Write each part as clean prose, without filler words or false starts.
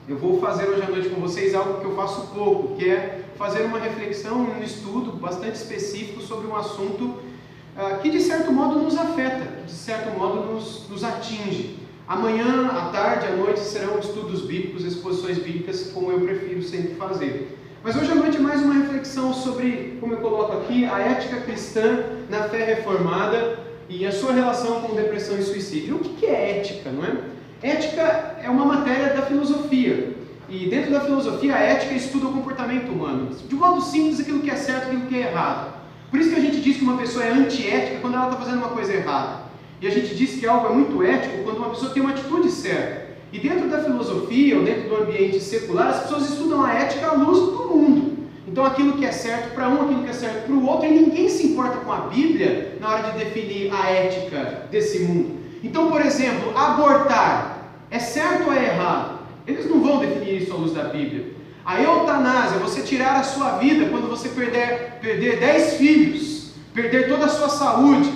eu vou fazer hoje à noite com vocês algo que eu faço pouco, que é fazer uma reflexão, um estudo bastante específico sobre um assunto que de certo modo nos afeta, que de certo modo nos atinge. Amanhã, à tarde, à noite serão estudos bíblicos, exposições bíblicas, como eu prefiro sempre fazer. Mas hoje à noite é mais uma reflexão sobre, como eu coloco aqui, a ética cristã na fé reformada e a sua relação com depressão e suicídio. O que é ética, não é? Ética é uma matéria da filosofia. E dentro da filosofia, a ética estuda o comportamento humano. De modo simples, aquilo que é certo e aquilo que é errado. Por isso que a gente diz que uma pessoa é antiética quando ela está fazendo uma coisa errada. E a gente diz que algo é muito ético quando uma pessoa tem uma atitude certa. E dentro da filosofia, ou dentro do ambiente secular, as pessoas estudam a ética à luz do mundo. Então aquilo que é certo para um, aquilo que é certo para o outro, e ninguém se importa com a Bíblia na hora de definir a ética desse mundo. Então, por exemplo, abortar é certo ou é errado? Eles não vão definir isso à luz da Bíblia. A eutanásia, você tirar a sua vida quando você perder 10 filhos, perder toda a sua saúde,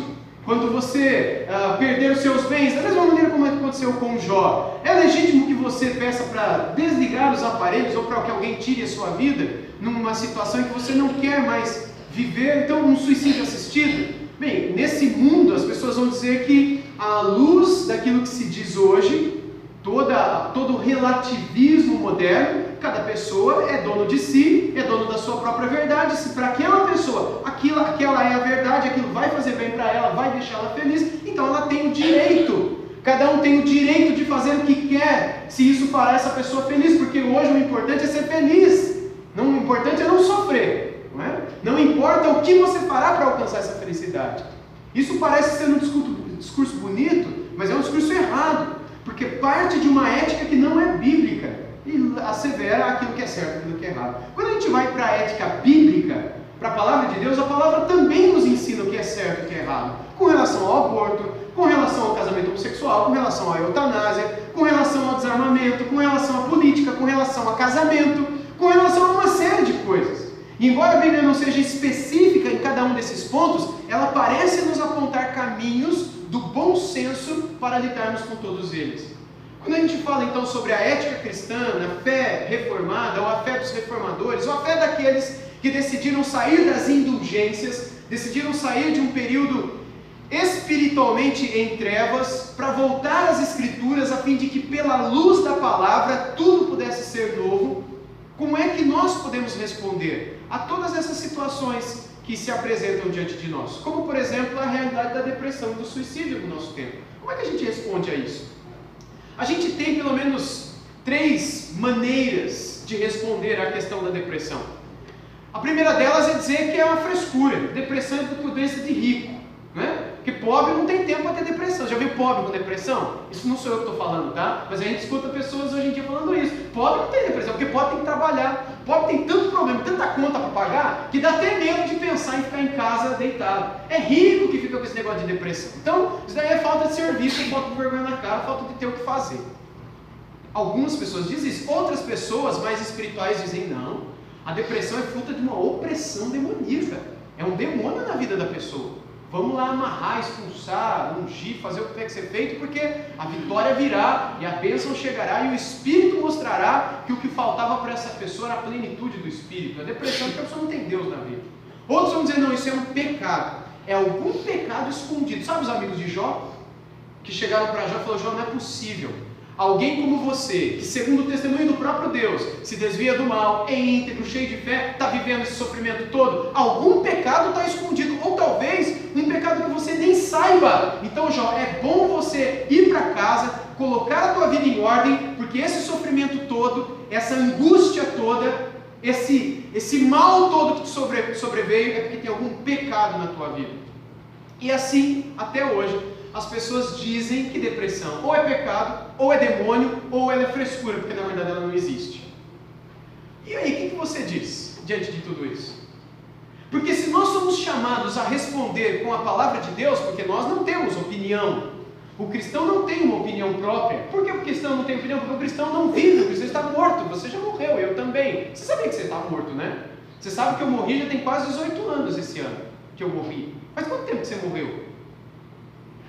quando você perder os seus bens, da mesma maneira como aconteceu com Jó. É legítimo que você peça para desligar os aparelhos ou para que alguém tire a sua vida numa situação em que você não quer mais viver, então um suicídio assistido? Bem, nesse mundo as pessoas vão dizer que à luz daquilo que se diz hoje, todo o relativismo moderno, cada pessoa é dono de si, é dono da sua própria verdade. Se para aquela pessoa aquela é a verdade, aquilo vai fazer bem para ela, vai deixar ela feliz, então ela tem o direito. Cada um tem o direito de fazer o que quer, se isso fará essa pessoa feliz, porque hoje o importante é ser feliz. O importante é não sofrer, não é? Não importa o que você fará para alcançar essa felicidade. Isso parece ser um discurso bonito, mas é um discurso errado, porque parte de uma ética que não é bíblica e assevera aquilo que é certo e aquilo que é errado. Quando a gente vai para a ética bíblica, para a palavra de Deus, a palavra também nos ensina o que é certo e o que é errado, com relação ao aborto, com relação ao casamento homossexual, com relação à eutanásia, com relação ao desarmamento, com relação à política, com relação a casamento, com relação a uma série de coisas. E embora a Bíblia não seja específica em cada um desses pontos, ela parece nos apontar caminhos do bom senso para lidarmos com todos eles. Quando a gente fala então sobre a ética cristã, na fé reformada, ou a fé dos reformadores, ou a fé daqueles que decidiram sair das indulgências, decidiram sair de um período espiritualmente em trevas, para voltar às Escrituras, a fim de que pela luz da palavra tudo pudesse ser novo, como é que nós podemos responder a todas essas situações que se apresentam diante de nós? Como, por exemplo, a realidade da depressão e do suicídio no nosso tempo. Como é que a gente responde a isso? A gente tem pelo menos 3 maneiras de responder à questão da depressão. A primeira delas é dizer que é uma frescura. Depressão é doença de rico, né? Porque pobre não tem tempo para ter depressão. Já viu pobre com depressão? Isso não sou eu que estou falando, tá? Mas a gente escuta pessoas hoje em dia falando isso. Pobre não tem depressão, porque pobre tem que trabalhar. Pobre tem tanto problema, tanta conta para pagar, que dá até medo de pensar em ficar em casa deitado. É rico que fica com esse negócio de depressão. Então, isso daí é falta de serviço, falta de vergonha na cara, falta de ter o que fazer. Algumas pessoas dizem isso. Outras pessoas mais espirituais dizem, não, a depressão é fruto de uma opressão demoníaca. É um demônio na vida da pessoa. Vamos lá amarrar, expulsar, ungir, fazer o que tem que ser feito, porque a vitória virá e a bênção chegará e o Espírito mostrará que o que faltava para essa pessoa era a plenitude do Espírito. A depressão é porque a pessoa não tem Deus na vida. Outros vão dizer, não, isso é um pecado. É algum pecado escondido. Sabe os amigos de Jó? Que chegaram para Jó e falaram, Jó, não é possível. Alguém como você, que segundo o testemunho do próprio Deus, se desvia do mal, é íntegro, cheio de fé, está vivendo esse sofrimento todo, algum pecado está escondido, ou talvez um pecado que você nem saiba. Então, Jó, é bom você ir para casa, colocar a tua vida em ordem, porque esse sofrimento todo, essa angústia toda, esse mal todo que te sobreveio, é porque tem algum pecado na tua vida. E assim, até hoje, as pessoas dizem que depressão ou é pecado, ou é demônio, ou ela é frescura, porque na verdade ela não existe. E aí, o que você diz diante de tudo isso? Porque se nós somos chamados a responder com a palavra de Deus, porque nós não temos opinião, o cristão não tem uma opinião própria. Por que o cristão não tem opinião? Porque o cristão não vive, o cristão está morto. Você já morreu, eu também. Você sabia que você está morto, né? Você sabe que eu morri já tem quase 18 anos esse ano que eu morri. Faz quanto tempo que você morreu?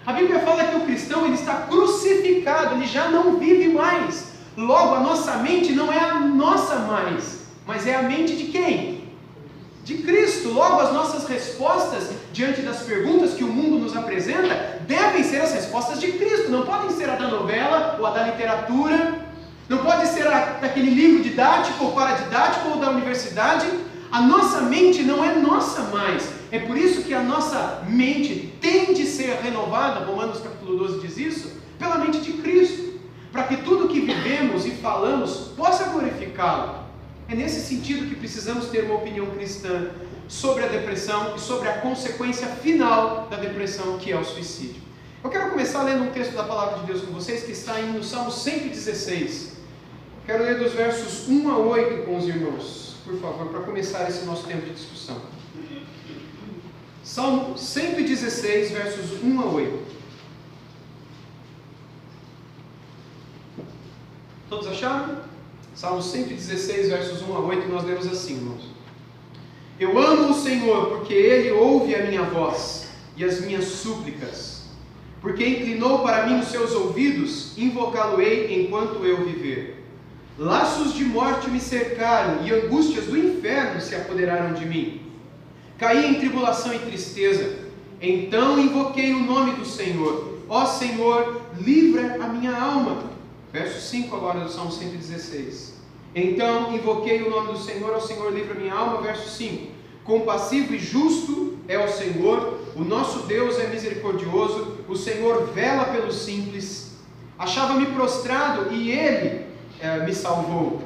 A Bíblia fala que o cristão ele está crucificado, ele já não vive mais. Logo, a nossa mente não é a nossa mais, mas é a mente de quem? De Cristo. Logo, as nossas respostas diante das perguntas que o mundo nos apresenta devem ser as respostas de Cristo, não podem ser a da novela ou a da literatura, não pode ser a daquele livro didático ou paradidático ou da universidade. A nossa mente não é nossa mais. É por isso que a nossa mente tem de ser renovada, Romanos capítulo 12 diz isso, pela mente de Cristo, para que tudo que vivemos e falamos possa glorificá-lo. É nesse sentido que precisamos ter uma opinião cristã sobre a depressão e sobre a consequência final da depressão, que é o suicídio. Eu quero começar lendo um texto da Palavra de Deus com vocês, que está no Salmo 116. Quero ler dos versos 1 a 8 com os irmãos, por favor, para começar esse nosso tempo de discussão. Salmo 116, versos 1 a 8. Todos acharam? Salmo 116, versos 1 a 8, nós lemos assim, irmãos. Eu amo o Senhor, porque Ele ouve a minha voz e as minhas súplicas. Porque inclinou para mim os seus ouvidos, invocá-lo-ei enquanto eu viver. Laços de morte me cercaram e angústias do inferno se apoderaram de mim. Caí em tribulação e tristeza. Então invoquei o nome do Senhor. Ó Senhor, livra a minha alma. Verso 5 agora do Salmo 116. Então invoquei o nome do Senhor, ao Senhor livra minha alma. Verso 5. Compassivo e justo é o Senhor, o nosso Deus é misericordioso, o Senhor vela pelos simples. Achava-me prostrado e Ele me salvou.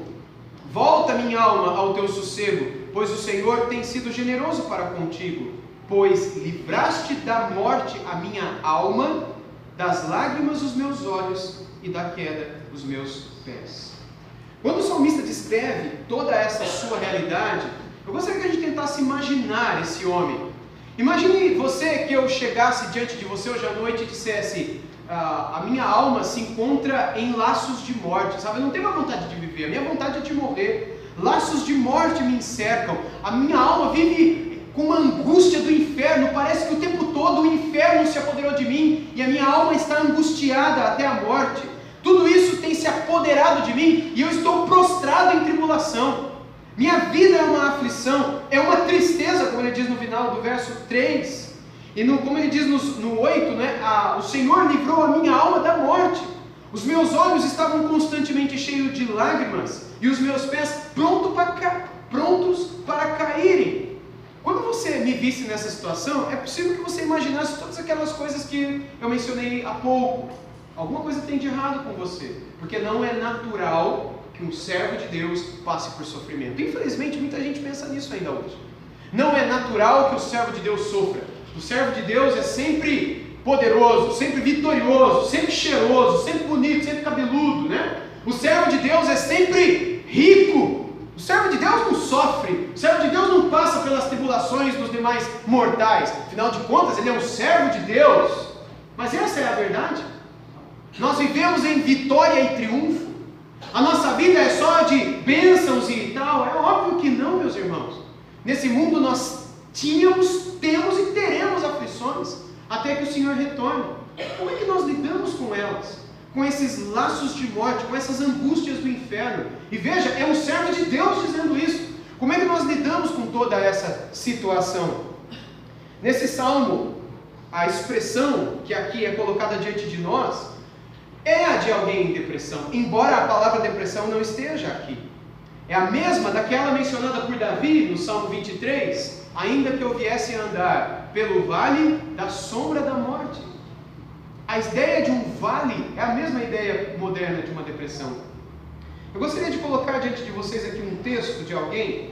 Volta minha alma ao teu sossego, pois o Senhor tem sido generoso para contigo. Pois livraste da morte a minha alma, das lágrimas os meus olhos e da queda os meus pés. Quando o salmista descreve toda essa sua realidade, eu gostaria que a gente tentasse imaginar esse homem. Imagine você que eu chegasse diante de você hoje à noite e dissesse: a minha alma se encontra em laços de morte, sabe? Eu não tenho a vontade de viver, a minha vontade é de morrer. Laços de morte me encercam, a minha alma vive com uma angústia do inferno, parece que o tempo todo o inferno se apoderou de mim e a minha alma está angustiada até a morte. Tudo isso tem se apoderado de mim e eu estou prostrado em tribulação. Minha vida é uma aflição, é uma tristeza, como ele diz no final do verso 3. E como ele diz no 8, né, o Senhor livrou a minha alma da morte. Os meus olhos estavam constantemente cheios de lágrimas e os meus pés prontos para caírem. Quando você me visse nessa situação, é possível que você imaginasse todas aquelas coisas que eu mencionei há pouco. Alguma coisa tem de errado com você, porque não é natural que um servo de Deus passe por sofrimento. Infelizmente, muita gente pensa nisso ainda hoje. Não é natural que o servo de Deus sofra. O servo de Deus é sempre poderoso, sempre vitorioso, sempre cheiroso, sempre bonito, sempre cabeludo, né? O servo de Deus é sempre rico. O servo de Deus não sofre. O servo de Deus não passa pelas tribulações dos demais mortais. Afinal de contas, ele é um servo de Deus. Mas essa é a verdade. Nós vivemos em vitória e triunfo. A nossa vida é só de bênçãos e tal. É óbvio que não, meus irmãos. Nesse mundo nós temos e teremos aflições, até que o Senhor retorne. Como é que nós lidamos com elas? Com esses laços de morte, com essas angústias do inferno. E veja, é um servo de Deus dizendo isso. Como é que nós lidamos com toda essa situação? Nesse salmo, a expressão que aqui é colocada diante de nós é a de alguém em depressão, embora a palavra depressão não esteja aqui. É a mesma daquela mencionada por Davi no Salmo 23, ainda que eu viesse a andar pelo vale da sombra da morte. A ideia de um vale é a mesma ideia moderna de uma depressão. Eu gostaria de colocar diante de vocês aqui um texto de alguém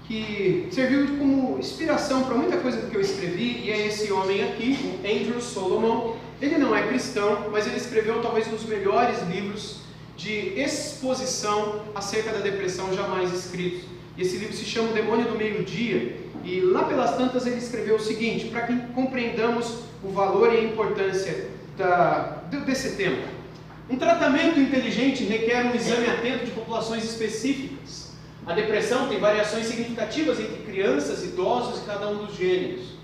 que serviu como inspiração para muita coisa que eu escrevi, e é esse homem aqui, o Andrew Solomon. Ele não é cristão, mas ele escreveu talvez um dos melhores livros de exposição acerca da depressão jamais escritos. Esse livro se chama O Demônio do Meio-Dia, e lá pelas tantas ele escreveu o seguinte, para que compreendamos o valor e a importância desse tema. Um tratamento inteligente requer um exame atento de populações específicas. A depressão tem variações significativas entre crianças, idosos e cada um dos gêneros.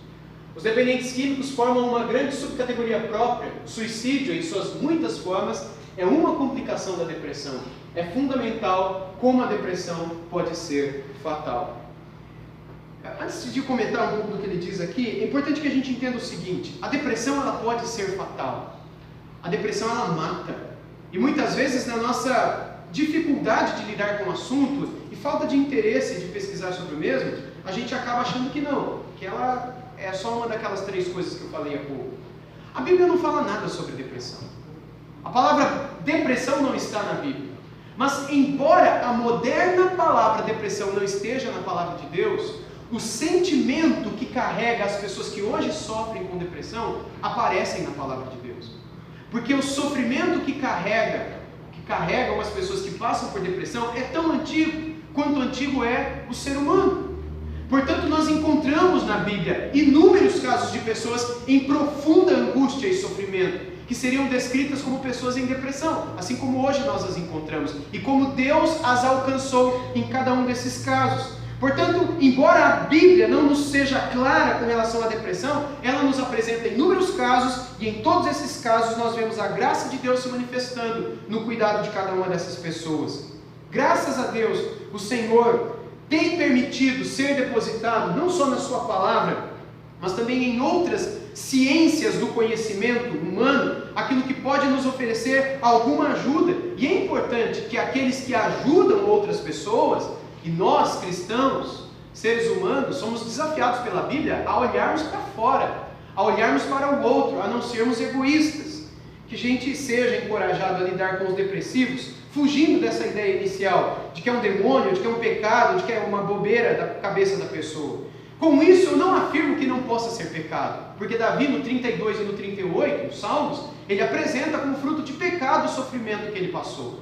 Os dependentes químicos formam uma grande subcategoria própria. O suicídio, em suas muitas formas, é uma complicação da depressão. É fundamental como a depressão pode ser fatal. Antes de comentar um pouco do que ele diz aqui, é importante que a gente entenda o seguinte: a depressão ela pode ser fatal. A depressão ela mata. E muitas vezes na nossa dificuldade de lidar com o assunto e falta de interesse de pesquisar sobre o mesmo, a gente acaba achando que não, que ela é só uma daquelas 3 coisas que eu falei há pouco. A Bíblia não fala nada sobre depressão. A palavra depressão não está na Bíblia. Mas embora a moderna palavra depressão não esteja na palavra de Deus, o sentimento que carrega as pessoas que hoje sofrem com depressão aparecem na palavra de Deus. Porque o sofrimento que carregam as pessoas que passam por depressão é tão antigo quanto antigo é o ser humano. Portanto, nós encontramos na Bíblia inúmeros casos de pessoas em profunda angústia e sofrimento, que seriam descritas como pessoas em depressão, assim como hoje nós as encontramos, e como Deus as alcançou em cada um desses casos. Portanto, embora a Bíblia não nos seja clara com relação à depressão, ela nos apresenta inúmeros casos, e em todos esses casos nós vemos a graça de Deus se manifestando no cuidado de cada uma dessas pessoas. Graças a Deus, o Senhor tem permitido ser depositado, não só na sua palavra, mas também em outras ciências do conhecimento humano, aquilo que pode nos oferecer alguma ajuda. E é importante que aqueles que ajudam outras pessoas, e nós cristãos, seres humanos, somos desafiados pela Bíblia a olharmos para fora, a olharmos para o outro, a não sermos egoístas. Que a gente seja encorajado a lidar com os depressivos, fugindo dessa ideia inicial de que é um demônio, de que é um pecado, de que é uma bobeira da cabeça da pessoa. Com isso, eu não afirmo que não possa ser pecado, porque Davi no 32 e no 38, os Salmos, ele apresenta como fruto de pecado o sofrimento que ele passou.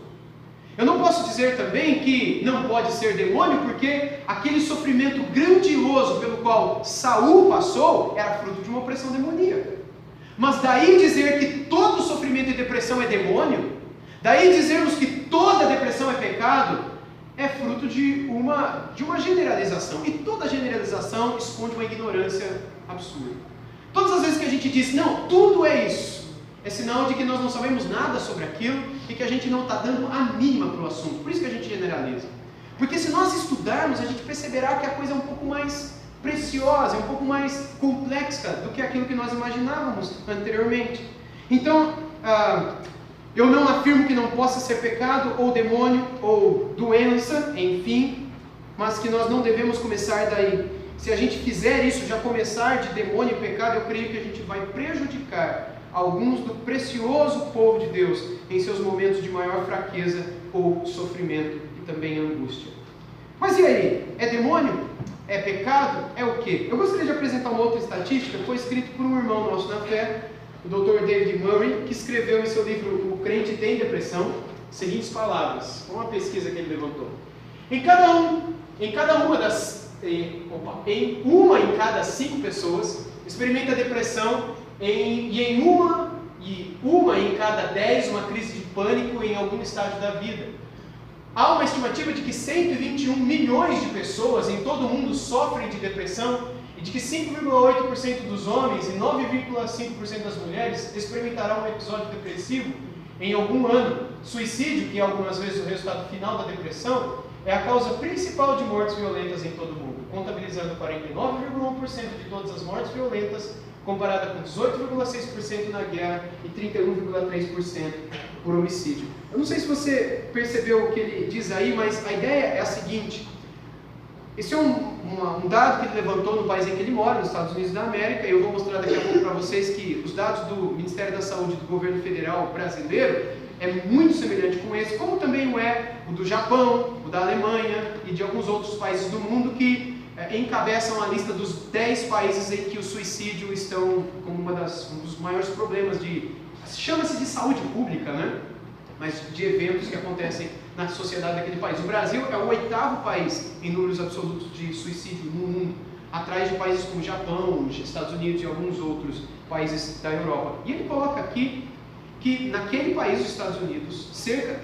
Eu não posso dizer também que não pode ser demônio, porque aquele sofrimento grandioso pelo qual Saul passou era fruto de uma opressão demoníaca. Mas daí dizer que todo sofrimento e depressão é demônio, daí dizermos que toda depressão é pecado, é fruto de uma generalização. E toda generalização esconde uma ignorância absurda. Todas as vezes que a gente diz, não, tudo é isso, é sinal de que nós não sabemos nada sobre aquilo e que a gente não está dando a mínima para o assunto. Por isso que a gente generaliza. Porque se nós estudarmos, a gente perceberá que a coisa é um pouco mais preciosa, é um pouco mais complexa do que aquilo que nós imaginávamos anteriormente. Então, eu não afirmo que não possa ser pecado, ou demônio, ou doença, enfim, mas que nós não devemos começar daí. Se a gente fizer isso, já começar de demônio e pecado, eu creio que a gente vai prejudicar alguns do precioso povo de Deus em seus momentos de maior fraqueza ou sofrimento e também angústia. Mas e aí? É demônio? É pecado? É o quê? Eu gostaria de apresentar uma outra estatística que foi escrita por um irmão nosso na fé, o Dr. David Murray, que escreveu em seu livro O Crente Tem Depressão, seguintes palavras, com uma pesquisa que ele levantou. Em uma em cada 5 pessoas experimenta depressão e uma em cada 10 uma crise de pânico em algum estágio da vida. Há uma estimativa de que 121 milhões de pessoas em todo o mundo sofrem de depressão e de que 5,8% dos homens e 9,5% das mulheres experimentarão um episódio depressivo em algum ano. Suicídio, que é algumas vezes o resultado final da depressão, é a causa principal de mortes violentas em todo o mundo, contabilizando 49,1% de todas as mortes violentas, comparada com 18,6% na guerra e 31,3% por homicídio. Eu não sei se você percebeu o que ele diz aí, mas a ideia é a seguinte. Esse é um dado que ele levantou no país em que ele mora, nos Estados Unidos da América, e eu vou mostrar daqui a pouco para vocês que os dados do Ministério da Saúde do governo federal brasileiro é muito semelhante com esse, como também o do Japão, o da Alemanha e de alguns outros países do mundo que encabeçam a lista dos 10 países em que o suicídio estão como um dos maiores problemas chama-se de saúde pública, né? Mas de eventos que acontecem na sociedade daquele país. O Brasil é o 8º país em números absolutos de suicídio no mundo, atrás de países como Japão, Estados Unidos e alguns outros países da Europa. E ele coloca aqui que naquele país, os Estados Unidos,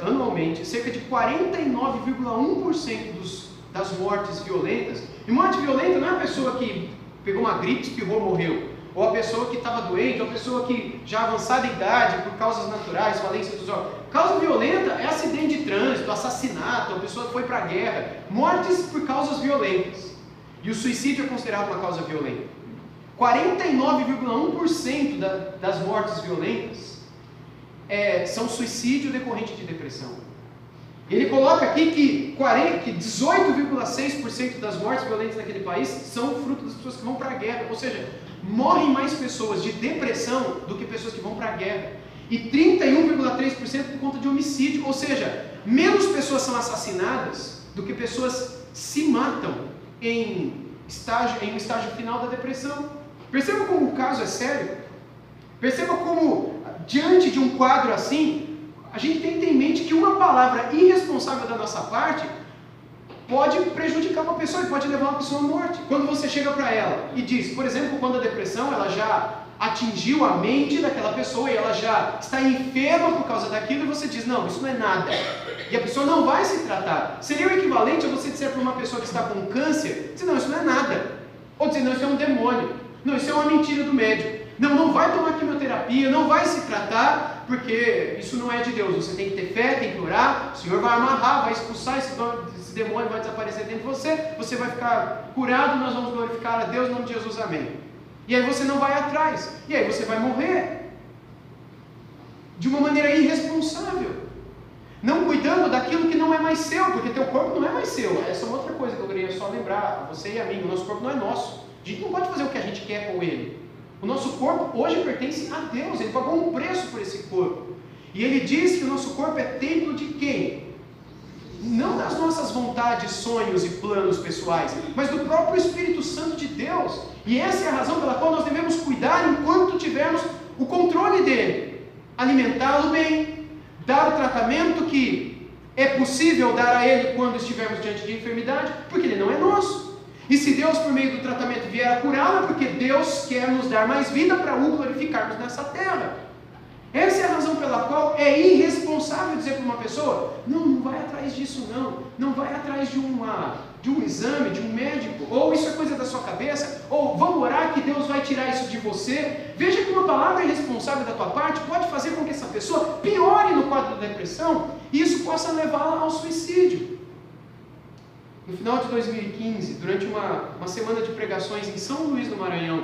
anualmente, cerca de 49,1% das mortes violentas. E morte violenta não é a pessoa que pegou uma gripe, espirrou, morreu. Ou a pessoa que estava doente, ou a pessoa que já avançada em idade, por causas naturais, falência dos órgãos. Causa violenta é acidente de trânsito, assassinato, a pessoa foi para a guerra, mortes por causas violentas. E o suicídio é considerado uma causa violenta. 49,1% das mortes violentas são suicídio decorrente de depressão. Ele coloca aqui que 18,6% das mortes violentas naquele país são fruto das pessoas que vão para a guerra. Ou seja, morrem mais pessoas de depressão do que pessoas que vão para a guerra. E 31,3% por conta de homicídio. Ou seja, menos pessoas são assassinadas do que pessoas se matam em um estágio final da depressão. Perceba como o caso é sério. Perceba como, diante de um quadro assim, a gente tem que ter em mente que uma palavra irresponsável da nossa parte pode prejudicar uma pessoa e pode levar uma pessoa à morte. Quando você chega para ela e diz, por exemplo, quando a depressão ela já atingiu a mente daquela pessoa e ela já está enferma por causa daquilo, e você diz, não, isso não é nada. E a pessoa não vai se tratar. Seria o equivalente a você dizer para uma pessoa que está com câncer, dizer, não, isso não é nada. Ou dizer, não, isso é um demônio. Não, isso é uma mentira do médico. Não vai tomar quimioterapia, não vai se tratar, porque isso não é de Deus. Você tem que ter fé, tem que orar, o Senhor vai amarrar, vai expulsar esse demônio, vai desaparecer dentro de você, você vai ficar curado, nós vamos glorificar a Deus, em nome de Jesus, amém. E aí você não vai atrás, e aí você vai morrer de uma maneira irresponsável, não cuidando daquilo que não é mais seu, porque teu corpo não é mais seu. Essa é uma outra coisa que eu queria só lembrar a você e a mim, o nosso corpo não é nosso, a gente não pode fazer o que a gente quer com ele. O nosso corpo hoje pertence a Deus, Ele pagou um preço por esse corpo. E Ele diz que o nosso corpo é templo de quem? Não das nossas vontades, sonhos e planos pessoais, mas do próprio Espírito Santo de Deus. E essa é a razão pela qual nós devemos cuidar enquanto tivermos o controle dele. Alimentá-lo bem, dar o tratamento que é possível dar a ele quando estivermos diante de enfermidade, porque ele não é nosso. E se Deus, por meio do tratamento, vier a curá-lo, é porque Deus quer nos dar mais vida para o glorificarmos nessa terra. Essa é a razão pela qual é irresponsável dizer para uma pessoa, não vai atrás disso não vai atrás de um exame, de um médico, ou isso é coisa da sua cabeça, ou vamos orar que Deus vai tirar isso de você. Veja que uma palavra irresponsável da tua parte pode fazer com que essa pessoa piore no quadro da depressão, e isso possa levá-la ao suicídio. No final de 2015, durante uma semana de pregações em São Luís do Maranhão,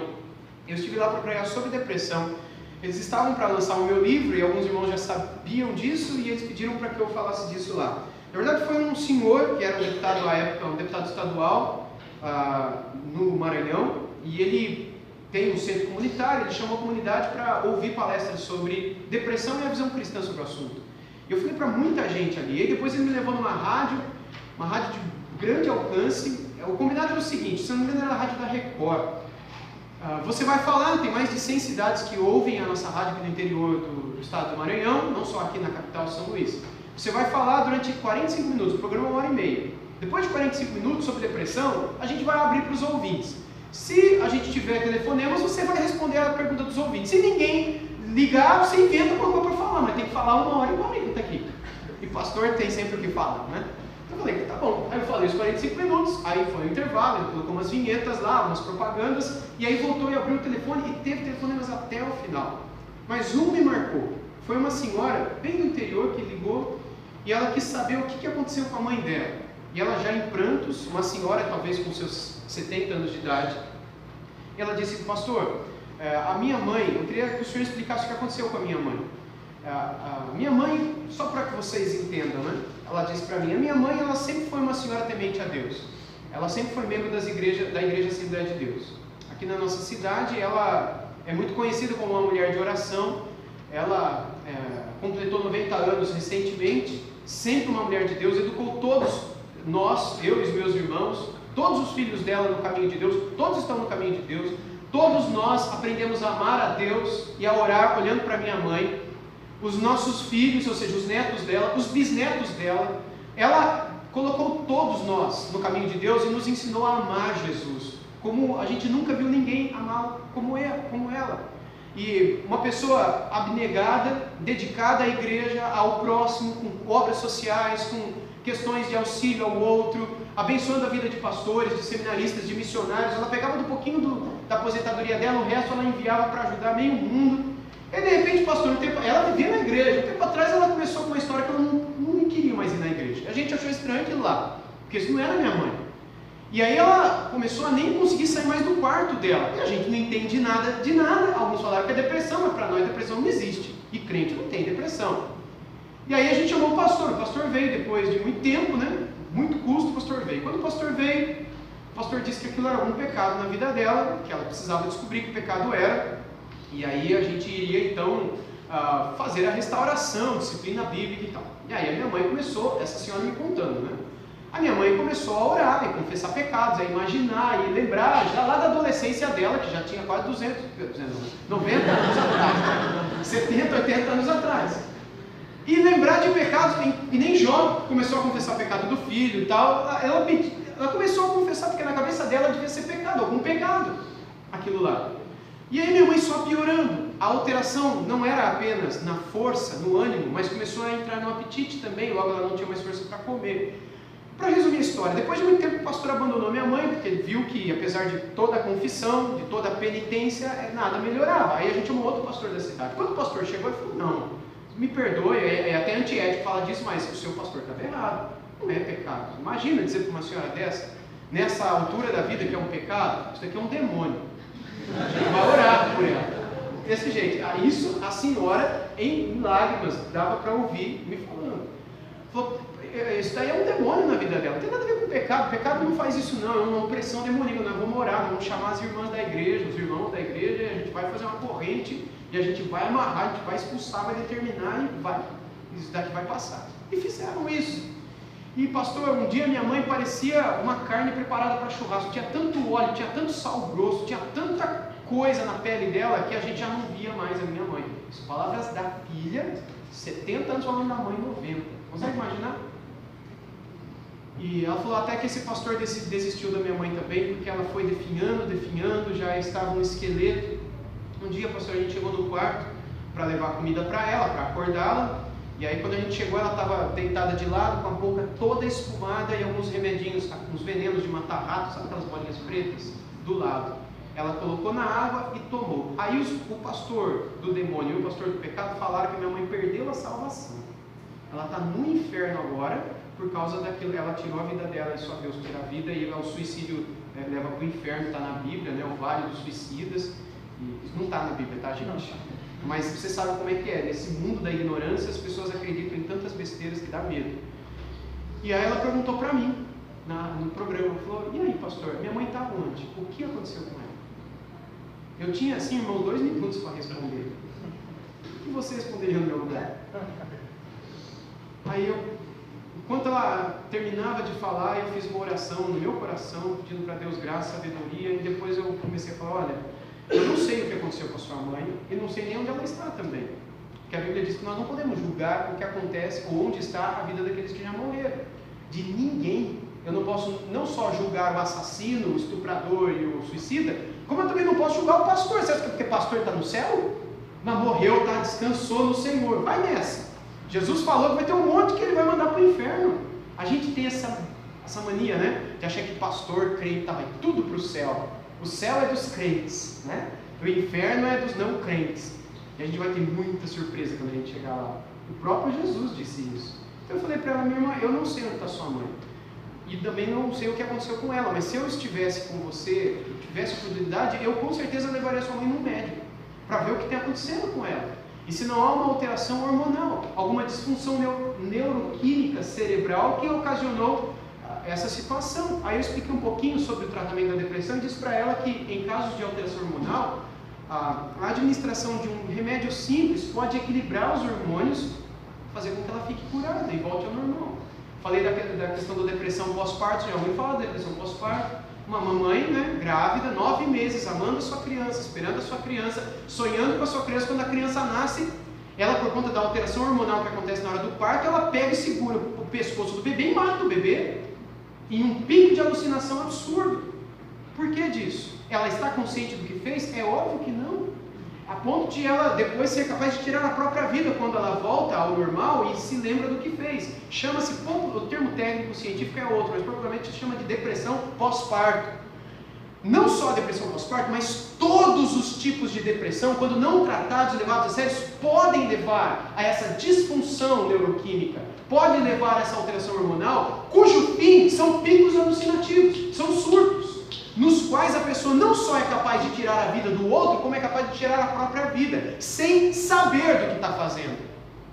eu estive lá para pregar sobre depressão. Eles estavam para lançar o meu livro e alguns irmãos já sabiam disso e eles pediram para que eu falasse disso lá. Na verdade foi um senhor que era um deputado à época, um deputado estadual no Maranhão, e ele tem um centro comunitário, ele chamou a comunidade para ouvir palestras sobre depressão e a visão cristã sobre o assunto. Eu falei para muita gente ali, e depois ele me levou numa rádio de grande alcance. O combinado era o seguinte, se não me engano era a rádio da Record. Você vai falar, tem mais de 100 cidades que ouvem a nossa rádio aqui no interior do estado do Maranhão, não só aqui na capital São Luís. Você vai falar durante 45 minutos, o programa é 1h30. Depois de 45 minutos sobre depressão, a gente vai abrir para os ouvintes. Se a gente tiver telefonemas, você vai responder a pergunta dos ouvintes. Se ninguém ligar, você inventa alguma coisa para falar, mas tem que falar 1h40 aqui. E pastor tem sempre o que falar, né? Eu falei, tá bom. Aí eu falei os 45 minutos, aí foi o intervalo, ele colocou umas vinhetas lá, umas propagandas, e aí voltou e abriu o telefone e teve telefonemas até o final. Mas um me marcou. Foi uma senhora bem do interior que ligou e ela quis saber o que aconteceu com a mãe dela. E ela já em prantos, uma senhora talvez com seus 70 anos de idade, e ela disse, pastor, a minha mãe, eu queria que o senhor explicasse o que aconteceu com a minha mãe. A minha mãe, só para que vocês entendam, né? Ela disse para mim, a minha mãe ela sempre foi uma senhora temente a Deus. Ela sempre foi membro da Igreja Assembleia de Deus. Aqui na nossa cidade, ela é muito conhecida como uma mulher de oração. Ela completou 90 anos recentemente, sempre uma mulher de Deus, educou todos nós, eu e os meus irmãos, todos os filhos dela no caminho de Deus, todos estão no caminho de Deus, todos nós aprendemos a amar a Deus e a orar olhando para minha mãe. Os nossos filhos, ou seja, os netos dela, os bisnetos dela, ela colocou todos nós no caminho de Deus e nos ensinou a amar Jesus, como a gente nunca viu ninguém amá-lo como ela. E uma pessoa abnegada, dedicada à igreja, ao próximo, com obras sociais, com questões de auxílio ao outro, abençoando a vida de pastores, de seminaristas, de missionários. Ela pegava do pouquinho da aposentadoria dela, o resto ela enviava para ajudar meio mundo. E de repente, pastor, ela vivia na igreja. Um tempo atrás ela começou com uma história que ela não queria mais ir na igreja. A gente achou estranho aquilo lá, porque isso não era minha mãe. E aí ela começou a nem conseguir sair mais do quarto dela. E a gente não entende nada de nada. Alguns falaram que é depressão, mas para nós depressão não existe. E crente não tem depressão. E aí a gente chamou o pastor veio depois de muito tempo, né? Muito custo, o pastor veio. Quando o pastor veio, o pastor disse que aquilo era um pecado na vida dela, que ela precisava descobrir que o pecado era. E aí a gente iria então fazer a restauração, disciplina bíblica e tal. E aí a minha mãe começou, essa senhora me contando, né? A minha mãe começou a orar e confessar pecados, a imaginar e lembrar já lá da adolescência dela, que já tinha quase 90 anos atrás, 70, 80 anos atrás. E lembrar de pecados, e nem Jó começou a confessar pecado do filho e tal. Ela começou a confessar, porque na cabeça dela devia ser pecado, algum pecado, aquilo lá. E aí minha mãe só piorando. A alteração não era apenas na força, no ânimo, mas começou a entrar no apetite também, logo ela não tinha mais força para comer. Para resumir a história, depois de muito tempo o pastor abandonou minha mãe, porque ele viu que apesar de toda a confissão, de toda a penitência, nada melhorava. Aí a gente chamou outro pastor da cidade. Quando o pastor chegou, ele falou, não, me perdoe, é até antiético falar disso, mas o seu pastor estava errado, não é pecado. Imagina dizer para uma senhora dessa, nessa altura da vida que é um pecado, isso daqui é um demônio. A gente vai orar por ela. Desse jeito. Isso a senhora, em lágrimas, dava para ouvir me falando. Falou, isso daí é um demônio na vida dela, não tem nada a ver com pecado. Pecado não faz isso não, é uma opressão demoníaca. Nós vamos orar, vamos chamar as irmãs da igreja, os irmãos da igreja, e a gente vai fazer uma corrente, e a gente vai amarrar, a gente vai expulsar, vai determinar, e vai, isso daqui vai passar. E fizeram isso. E pastor, um dia minha mãe parecia uma carne preparada para churrasco, tinha tanto óleo, tinha tanto sal grosso, tinha tanta coisa na pele dela, que a gente já não via mais a minha mãe. As palavras da filha, 70 anos falando da mãe, 90. Consegue imaginar? E ela falou até que esse pastor desistiu da minha mãe também, porque ela foi definhando, já estava um esqueleto. Um dia, pastor, a gente chegou no quarto para levar comida para ela, para acordá-la. E aí quando a gente chegou, ela estava deitada de lado, com a boca toda espumada e alguns remedinhos, uns venenos de matar ratos, sabe aquelas bolinhas pretas? Do lado. Ela colocou na água e tomou. Aí o pastor do demônio e o pastor do pecado falaram que minha mãe perdeu a salvação. Ela está no inferno agora, por causa daquilo, ela tirou a vida dela e só Deus tira a vida, e o suicídio leva para o inferno, está na Bíblia, né, o vale dos suicidas, e isso não está na Bíblia, tá, gente? Mas você sabe como é que é, nesse mundo da ignorância as pessoas acreditam em tantas besteiras que dá medo. E aí ela perguntou para mim, no programa, falou, e aí pastor, minha mãe está onde? O que aconteceu com ela? Eu tinha assim, irmão, 2 minutos para responder. O que você responderia no meu lugar? Aí enquanto ela terminava de falar, eu fiz uma oração no meu coração, pedindo para Deus graça, sabedoria, e depois eu comecei a falar, olha, eu não sei o que aconteceu com a sua mãe, e não sei nem onde ela está também. Porque a Bíblia diz que nós não podemos julgar o que acontece, ou onde está a vida daqueles que já morreram. De ninguém. Eu não posso não só julgar o assassino, o estuprador e o suicida, como eu também não posso julgar o pastor. Você acha que porque pastor está no céu? Mas morreu, tá, descansou no Senhor. Vai nessa. Jesus falou que vai ter um monte que ele vai mandar para o inferno. A gente tem essa mania, né? De achar que pastor, crente, vai tudo para o céu. O céu é dos crentes, né? O inferno é dos não crentes. E a gente vai ter muita surpresa quando a gente chegar lá. O próprio Jesus disse isso. Então eu falei para ela, minha irmã, eu não sei onde está sua mãe. E também não sei o que aconteceu com ela. Mas se eu estivesse com você, tivesse oportunidade, eu com certeza levaria sua mãe no médico. Para ver o que está acontecendo com ela. E se não há uma alteração hormonal, alguma disfunção neuroquímica cerebral que ocasionou essa situação. Aí eu expliquei um pouquinho sobre o tratamento da depressão e disse para ela que em casos de alteração hormonal, a administração de um remédio simples pode equilibrar os hormônios, fazer com que ela fique curada e volte ao normal. Falei da questão da depressão pós-parto, já ouviu falar da depressão pós-parto? Uma mamãe, né, grávida, 9 meses, amando a sua criança, esperando a sua criança, sonhando com a sua criança. Quando a criança nasce, ela, por conta da alteração hormonal que acontece na hora do parto, ela pega e segura o pescoço do bebê e mata o bebê em um pico de alucinação absurdo. Por que disso? Ela está consciente do que fez? É óbvio que não. A ponto de ela depois ser capaz de tirar a própria vida quando ela volta ao normal e se lembra do que fez. Chama-se, o termo técnico científico é outro, mas provavelmente se chama de depressão pós-parto. não só a depressão pós-parto, mas todos os tipos de depressão, quando não tratados e levados a sério, podem levar a essa disfunção neuroquímica, podem levar a essa alteração hormonal, cujo fim são picos alucinativos, são surtos, nos quais a pessoa não só é capaz de tirar a vida do outro, como é capaz de tirar a própria vida, sem saber do que está fazendo.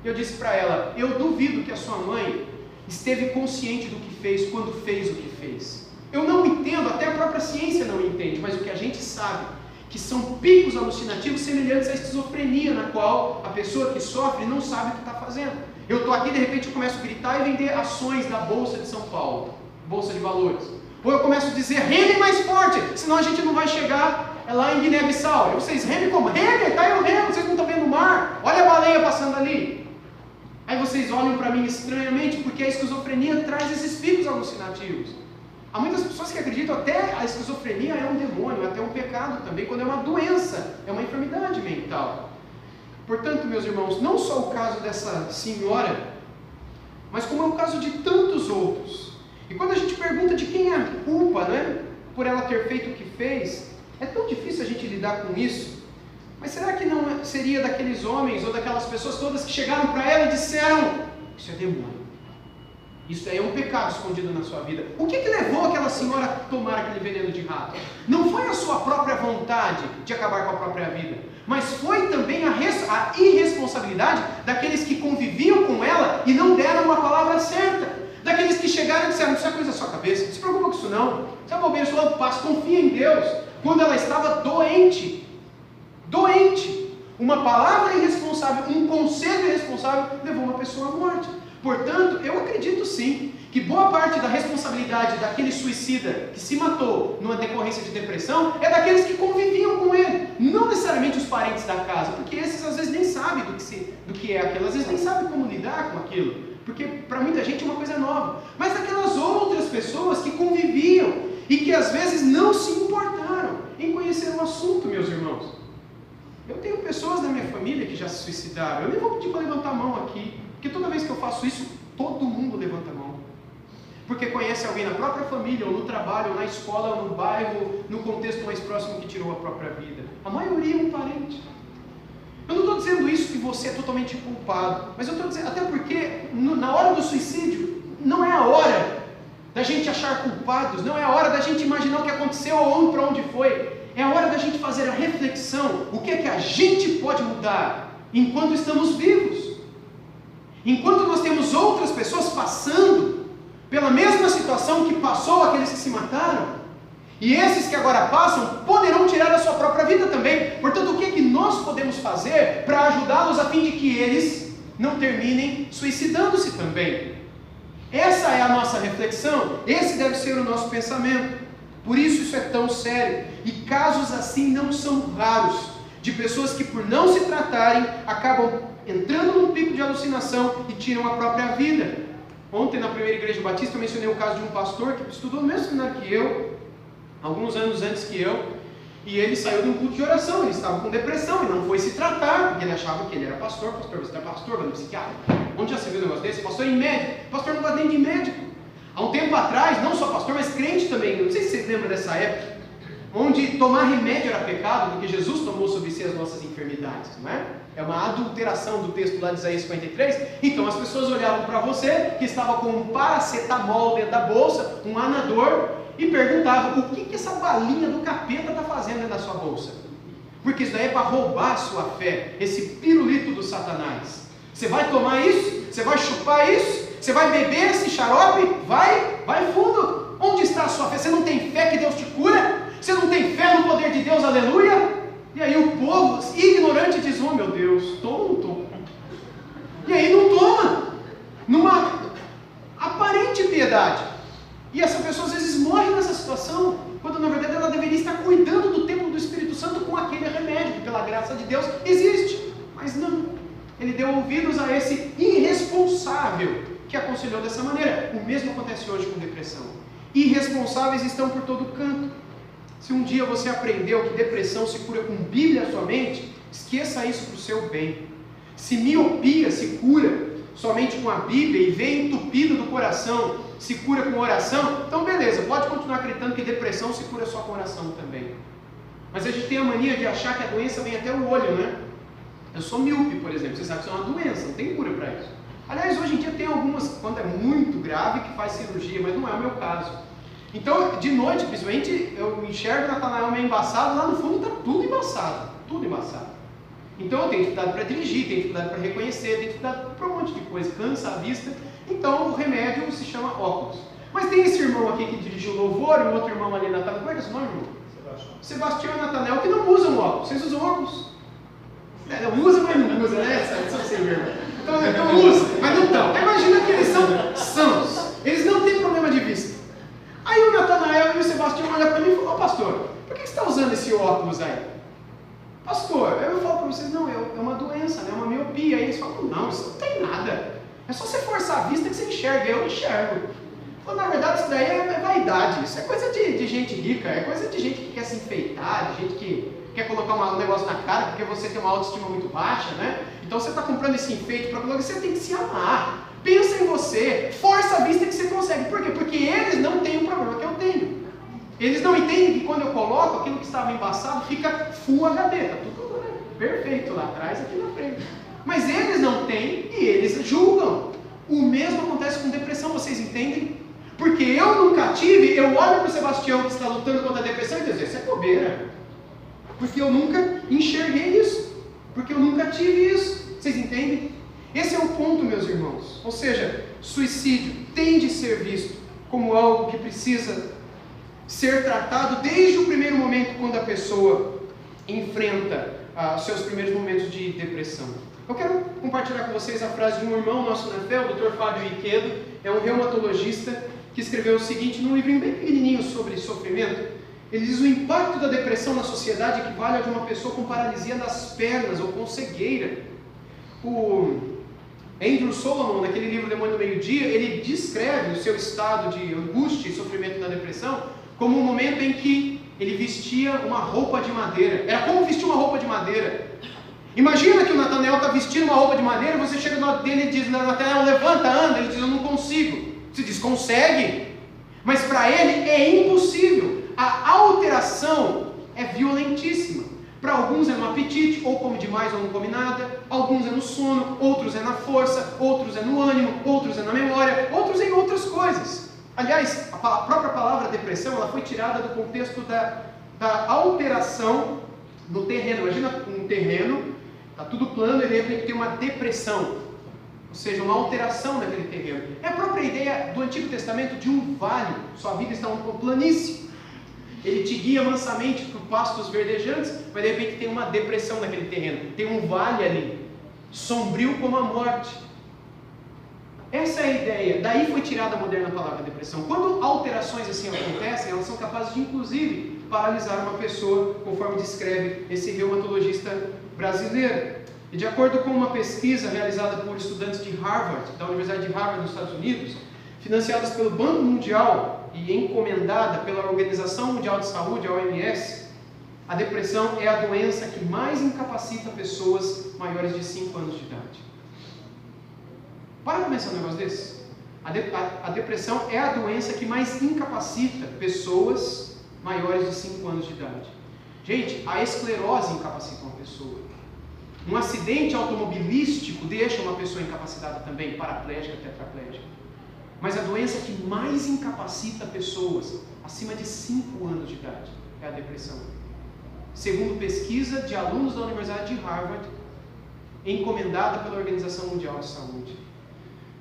Eu disse para ela, eu duvido que a sua mãe esteve consciente do que fez quando fez o que fez. Eu não entendo, até a própria ciência não entende, mas o que a gente sabe, que são picos alucinativos semelhantes à esquizofrenia, na qual a pessoa que sofre não sabe o que está fazendo. Eu estou aqui, de repente eu começo a gritar e vender ações da Bolsa de São Paulo, Bolsa de Valores. Ou eu começo a dizer, reme mais forte, senão a gente não vai chegar lá em Guiné-Bissau. Vocês remem como? Reme, tá aí o remo, vocês não estão vendo o mar, olha a baleia passando ali. Aí vocês olham para mim estranhamente, porque a esquizofrenia traz esses picos alucinativos. Há muitas pessoas que acreditam até a esquizofrenia é um demônio, até um pecado também, quando é uma doença, é uma enfermidade mental. Portanto, meus irmãos, não só o caso dessa senhora, mas como é o caso de tantos outros. E quando a gente pergunta de quem é a culpa, né, por ela ter feito o que fez, é tão difícil a gente lidar com isso. Mas será que não seria daqueles homens ou daquelas pessoas todas que chegaram para ela e disseram, isso é demônio, isso aí é um pecado escondido na sua vida? O que levou aquela senhora a tomar aquele veneno de rato? Não foi a sua própria vontade de acabar com a própria vida, mas foi também a irresponsabilidade daqueles que conviviam com ela e não deram uma palavra certa. Daqueles que chegaram e disseram, isso é coisa da sua cabeça, não se preocupa com isso não, isso é bobeira, isso é paz, confia em Deus. Quando ela estava doente, uma palavra irresponsável, um conselho irresponsável levou uma pessoa à morte. Portanto, eu acredito sim, que boa parte da responsabilidade daquele suicida que se matou numa decorrência de depressão é daqueles que conviviam com ele, não necessariamente os parentes da casa, porque esses às vezes nem sabem do que é aquilo, às vezes nem sabem como lidar com aquilo, porque para muita gente é uma coisa nova, mas daquelas outras pessoas que conviviam e que às vezes não se importaram em conhecer o assunto, meus irmãos. Eu tenho pessoas da minha família que já se suicidaram, eu nem vou pedir para levantar a mão aqui, porque toda vez que eu faço isso, todo mundo levanta a mão. Porque conhece alguém na própria família, ou no trabalho, ou na escola, ou no bairro, no contexto mais próximo que tirou a própria vida. A maioria é um parente. Eu não estou dizendo isso que você é totalmente culpado, mas eu estou dizendo, até porque na hora do suicídio, não é a hora da gente achar culpados, não é a hora da gente imaginar o que aconteceu ou para onde foi. É a hora da gente fazer a reflexão, o que é que a gente pode mudar enquanto estamos vivos. Enquanto nós temos outras pessoas passando pela mesma situação que passou aqueles que se mataram, e esses que agora passam poderão tirar a sua própria vida também. Portanto, o que é que nós podemos fazer para ajudá-los a fim de que eles não terminem suicidando-se também? Essa é a nossa reflexão, esse deve ser o nosso pensamento. Por isso é tão sério. E casos assim não são raros, de pessoas que por não se tratarem, acabam entrando num pico de alucinação e tiram a própria vida. Ontem na primeira igreja batista eu mencionei o caso de um pastor que estudou no mesmo seminário que eu, alguns anos antes que eu, e ele saiu de um culto de oração, ele estava com depressão e não foi se tratar, porque ele achava que ele era pastor, você é pastor, vai no psiquiatra. Onde já se viu um negócio desse? Pastor em médico, pastor não gosta nem de médico. Há um tempo atrás, não só pastor, mas crente também, não sei se vocês lembram dessa época, onde tomar remédio era pecado, porque Jesus tomou sobre si as nossas enfermidades, não é? É uma adulteração do texto lá de Isaías 53. Então as pessoas olhavam para você, que estava com um paracetamol dentro da bolsa, um anador, e perguntavam, o que essa balinha do capeta está fazendo dentro da sua bolsa? Porque isso daí é para roubar a sua fé, esse pirulito do Satanás. Você vai tomar isso? Você vai chupar isso? Você vai beber esse xarope? Vai fundo. Onde está a sua fé? Você não tem fé que Deus te cura? Você não tem fé no poder de Deus? Aleluia? E aí o povo ignorante diz, oh meu Deus, toma ou não toma? E aí não toma. Numa aparente piedade. E essa pessoa às vezes morre nessa situação, quando na verdade ela deveria estar cuidando do templo do Espírito Santo com aquele remédio, que pela graça de Deus existe. Mas não. Ele deu ouvidos a esse irresponsável que aconselhou dessa maneira. O mesmo acontece hoje com depressão. Irresponsáveis estão por todo canto. Se um dia você aprendeu que depressão se cura com Bíblia somente, esqueça isso para o seu bem. Se miopia se cura somente com a Bíblia e vem entupido do coração se cura com oração, então beleza, pode continuar acreditando que depressão se cura só com oração também. Mas a gente tem a mania de achar que a doença vem até o olho, né? Eu sou míope, por exemplo, você sabe que isso é uma doença, não tem cura para isso. Aliás, hoje em dia tem algumas, quando é muito grave, que faz cirurgia, mas não é o meu caso. Então, de noite, principalmente, eu enxergo Natanael meio embaçado, lá no fundo está tudo embaçado, tudo embaçado. Então eu tenho dificuldade para dirigir, tenho dificuldade para reconhecer, tenho dificuldade para um monte de coisa, cansa a vista. Então o remédio se chama óculos. Mas tem esse irmão aqui que dirigiu louvor, e um outro irmão ali, Natanael, como é que é esse nome, irmão? Sebastião e Natanael, que não usam óculos. Vocês usam óculos? Não usa, mas não usa, né? Só você mesmo. Então usa, mas não estão. Imagina que eles são sãos. Eles não têm problema de vista. Aí o Natanael e o Sebastião olham para mim e falam, pastor, por que você está usando esse óculos aí? Pastor, eu falo para vocês, não, é uma doença, né? É uma miopia. Aí eles falam, não, isso não tem nada. É só você forçar a vista que você enxerga. Eu enxergo. Então, na verdade, isso daí é vaidade. Isso é coisa de gente rica, é coisa de gente que quer se enfeitar, de gente que quer colocar um negócio na cara porque você tem uma autoestima muito baixa, né? Então você está comprando esse enfeite para colocar, você tem que se amar. Pensa em você, força a vista que você consegue. Por quê? Porque eles não têm o problema que eu tenho. Eles não entendem que quando eu coloco aquilo que estava embaçado fica Full HD, está tudo perfeito lá atrás, aqui na frente. Mas eles não têm e eles julgam. O mesmo acontece com depressão, vocês entendem? Porque eu nunca tive, eu olho para o Sebastião que está lutando contra a depressão e digo, isso é bobeira. Porque eu nunca enxerguei isso. Porque eu nunca tive isso. Vocês entendem? Esse é o ponto, meus irmãos. Ou seja, suicídio tem de ser visto como algo que precisa ser tratado desde o primeiro momento quando a pessoa enfrenta seus primeiros momentos de depressão. Eu quero compartilhar com vocês a frase de um irmão nosso na fé, o Dr. Fábio Iquedo, é um reumatologista que escreveu o seguinte num livrinho bem pequenininho sobre sofrimento. Ele diz: o impacto da depressão na sociedade equivale ao de uma pessoa com paralisia das pernas ou com cegueira. O Andrew Solomon, naquele livro Demônio do Meio-Dia, ele descreve o seu estado de angústia e sofrimento na depressão como um momento em que ele vestia uma roupa de madeira. Era como vestir uma roupa de madeira. Imagina que o Natanael está vestindo uma roupa de madeira, você chega do lado dele e diz: Natanael, levanta, anda. Ele diz: eu não consigo. Você diz: consegue. Mas para ele é impossível. A alteração é violentíssima. Para alguns é no apetite, ou come demais ou não come nada. Alguns é no sono, outros é na força, outros é no ânimo, outros é na memória, outros em outras coisas. Aliás, a própria palavra depressão ela foi tirada do contexto da alteração no terreno. Imagina um terreno, está tudo plano e de repente tem uma depressão, ou seja, uma alteração naquele terreno. É a própria ideia do Antigo Testamento de um vale. Sua vida está uma planície. Ele te guia mansamente por pastos verdejantes, mas de repente tem uma depressão naquele terreno. Tem um vale ali, sombrio como a morte. Essa é a ideia. Daí foi tirada a moderna palavra depressão. Quando alterações assim acontecem, elas são capazes de, inclusive, paralisar uma pessoa, conforme descreve esse reumatologista brasileiro. E de acordo com uma pesquisa realizada por estudantes de Harvard, da Universidade de Harvard nos Estados Unidos, financiadas pelo Banco Mundial e encomendada pela Organização Mundial de Saúde, a OMS, a depressão é a doença que mais incapacita pessoas maiores de 5 anos de idade. Para pensar um negócio desse. A depressão é a doença que mais incapacita pessoas maiores de 5 anos de idade. Gente, a esclerose incapacita uma pessoa. Um acidente automobilístico deixa uma pessoa incapacitada também, paraplégica, tetraplégica. Mas a doença que mais incapacita pessoas acima de 5 anos de idade é a depressão. Segundo pesquisa de alunos da Universidade de Harvard, encomendada pela Organização Mundial de Saúde.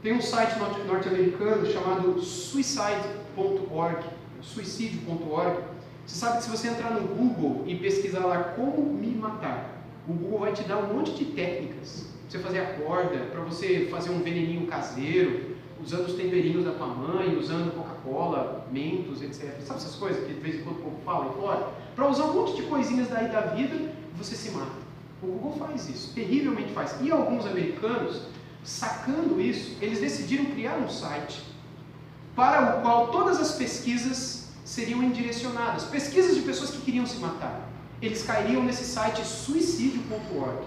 Tem um site norte-americano chamado suicide.org, suicídio.org. Você sabe que se você entrar no Google e pesquisar lá como me matar, o Google vai te dar um monte de técnicas. Pra você fazer a corda, para você fazer um veneninho caseiro, usando os temperinhos da tua mãe, usando Coca-Cola, Mentos, etc. Sabe essas coisas que de vez em quando o povo fala aí fora? Para usar um monte de coisinhas daí da vida, você se mata. O Google faz isso, terrivelmente faz. E alguns americanos, sacando isso, eles decidiram criar um site para o qual todas as pesquisas seriam indirecionadas. Pesquisas de pessoas que queriam se matar. Eles cairiam nesse site suicídio.org.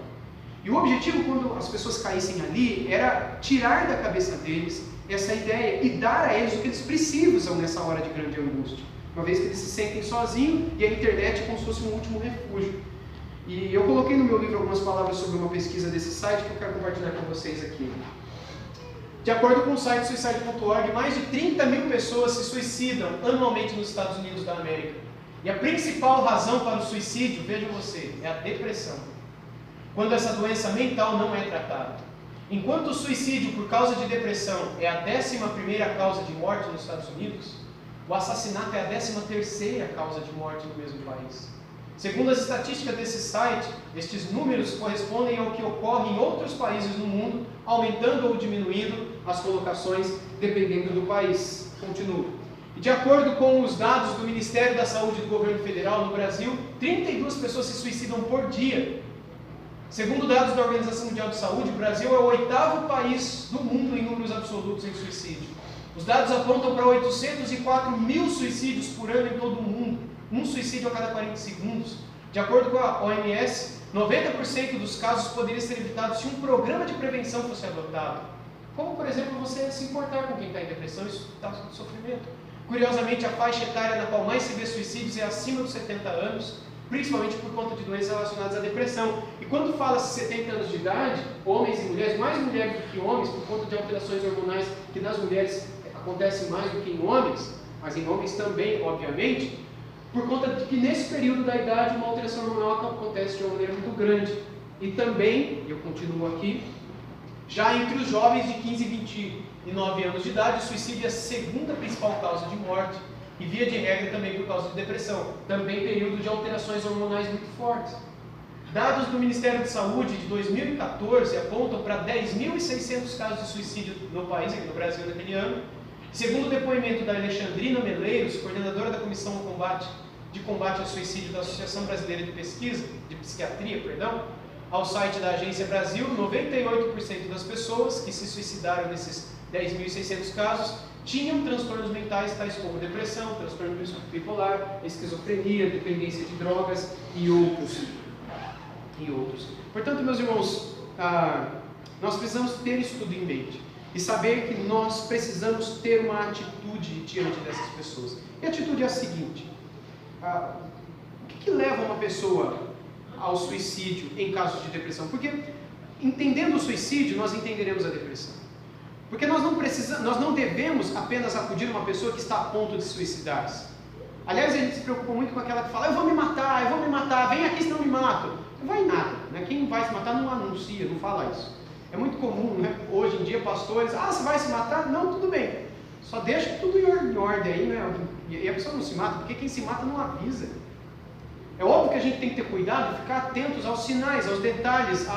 E o objetivo, quando as pessoas caíssem ali, era tirar da cabeça deles essa ideia e dar a eles o que eles precisam nessa hora de grande angústia. Uma vez que eles se sentem sozinhos e a internet é como se fosse um último refúgio. E eu coloquei no meu livro algumas palavras sobre uma pesquisa desse site que eu quero compartilhar com vocês aqui. De acordo com o site suicide.org, mais de 30 mil pessoas se suicidam anualmente nos Estados Unidos da América. E a principal razão para o suicídio, vejam você, é a depressão. Quando essa doença mental não é tratada. Enquanto o suicídio por causa de depressão é a 11ª causa de morte nos Estados Unidos, o assassinato é a 13ª causa de morte no mesmo país. Segundo as estatísticas desse site, estes números correspondem ao que ocorre em outros países no mundo, aumentando ou diminuindo as colocações dependendo do país. Continuo. E de acordo com os dados do Ministério da Saúde do Governo Federal, no Brasil, 32 pessoas se suicidam por dia. Segundo dados da Organização Mundial de Saúde, o Brasil é o 8º país do mundo em números absolutos em suicídio. Os dados apontam para 804 mil suicídios por ano em todo o mundo, um suicídio a cada 40 segundos. De acordo com a OMS, 90% dos casos poderiam ser evitados se um programa de prevenção fosse adotado. Como, por exemplo, você se importar com quem está em depressão e está em sofrimento. Curiosamente, a faixa etária na qual mais se vê suicídios é acima dos 70 anos, principalmente por conta de doenças relacionadas à depressão. E quando fala-se 70 anos de idade, homens e mulheres, mais mulheres do que homens, por conta de alterações hormonais que nas mulheres acontecem mais do que em homens, mas em homens também, obviamente, por conta de que nesse período da idade uma alteração hormonal acontece de uma maneira muito grande. E também, eu continuo aqui, já entre os jovens de 15 e 29 anos de idade, o suicídio é a 2ª principal causa de morte, e via de regra também por causa de depressão, também período de alterações hormonais muito fortes. Dados do Ministério da Saúde de 2014 apontam para 10.600 casos de suicídio no país, aqui no Brasil naquele ano. Segundo o depoimento da Alexandrina Meleiros, coordenadora da Comissão de Combate ao Suicídio da Associação Brasileira de Psiquiatria, ao site da Agência Brasil, 98% das pessoas que se suicidaram nesses 10.600 casos tinham transtornos mentais tais como depressão, transtorno bipolar, esquizofrenia, dependência de drogas e outros. Portanto, meus irmãos, nós precisamos ter isso tudo em mente e saber que nós precisamos ter uma atitude diante dessas pessoas. E a atitude é a seguinte: o que leva uma pessoa ao suicídio em casos de depressão? Porque entendendo o suicídio, nós entenderemos a depressão. Porque nós não devemos apenas acudir uma pessoa que está a ponto de suicidar-se. Aliás, a gente se preocupa muito com aquela que fala: eu vou me matar, vem aqui senão eu me mato. Não vai nada, né? Quem vai se matar não anuncia, não fala isso. É muito comum, né? Hoje em dia, pastores: você vai se matar? Não, tudo bem. Só deixa tudo em ordem aí, né? E a pessoa não se mata, porque quem se mata não avisa. É óbvio que a gente tem que ter cuidado, ficar atentos aos sinais, aos detalhes,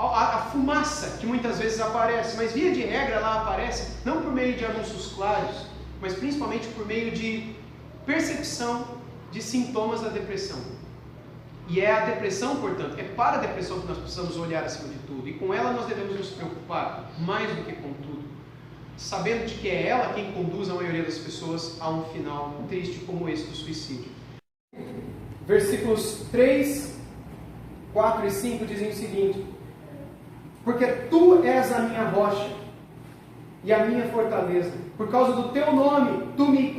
a fumaça que muitas vezes aparece, mas via de regra ela aparece não por meio de anúncios claros, mas principalmente por meio de percepção de sintomas da depressão. E é a depressão, portanto, é para a depressão que nós precisamos olhar acima de tudo, e com ela nós devemos nos preocupar mais do que com tudo, sabendo de que é ela quem conduz a maioria das pessoas a um final triste como esse do suicídio. Versículos 3, 4 e 5 dizem o seguinte: porque tu és a minha rocha e a minha fortaleza, por causa do teu nome tu me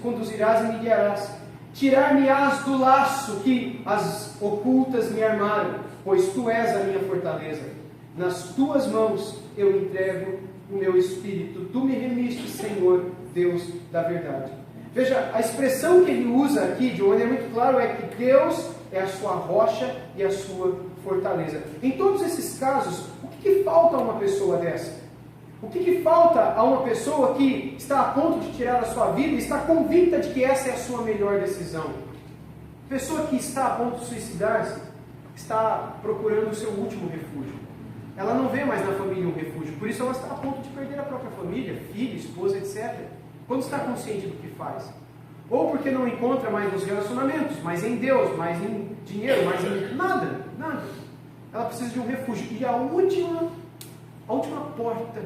conduzirás e me guiarás, tirar-me-ás do laço que as ocultas me armaram, pois tu és a minha fortaleza, nas tuas mãos eu entrego o meu espírito, tu me remiste, Senhor, Deus da verdade. Veja, a expressão que ele usa aqui, de uma maneira muito clara, é que Deus é a sua rocha e a sua fortaleza. Em todos esses casos, o que falta a uma pessoa dessa? O que falta a uma pessoa que está a ponto de tirar a sua vida e está convicta de que essa é a sua melhor decisão? A pessoa que está a ponto de suicidar-se está procurando o seu último refúgio. Ela não vê mais na família um refúgio, por isso ela está a ponto de perder a própria família, filho, esposa, etc. Quando está consciente do que faz. Ou porque não encontra mais nos relacionamentos, mais em Deus, mais em dinheiro, mais em nada. Ela precisa de um refúgio. E a última porta,